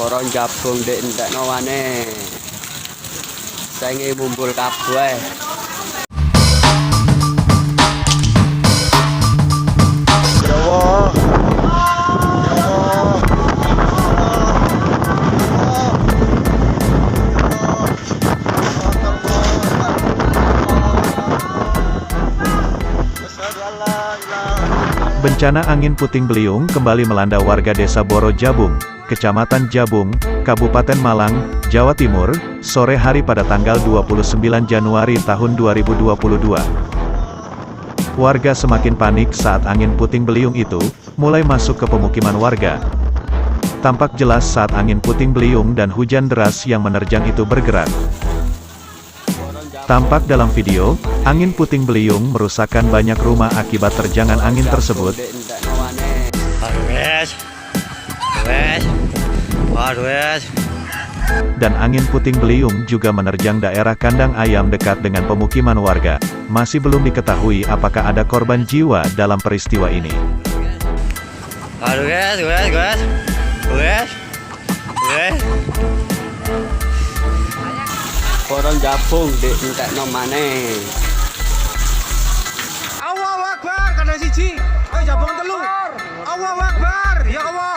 Orang gabung dek ndak nawane. Saingi mumpul kabeh. Bencana angin puting beliung kembali melanda warga desa Boro Jabung, Kecamatan Jabung, Kabupaten Malang, Jawa Timur, sore hari pada tanggal 29 Januari tahun 2022. Warga semakin panik saat angin puting beliung itu mulai masuk ke pemukiman warga. Tampak jelas saat angin puting beliung dan hujan deras yang menerjang itu bergerak. Tampak dalam video, angin puting beliung merusakkan banyak rumah akibat terjangan angin tersebut. Dan angin puting beliung juga menerjang daerah kandang ayam dekat dengan pemukiman warga. Masih belum diketahui apakah ada korban jiwa dalam peristiwa ini. Orang gabung dek ndak namane. Allahu Akbar, kada siji. Ayo jabung telu. Allahu Akbar, ya Allah.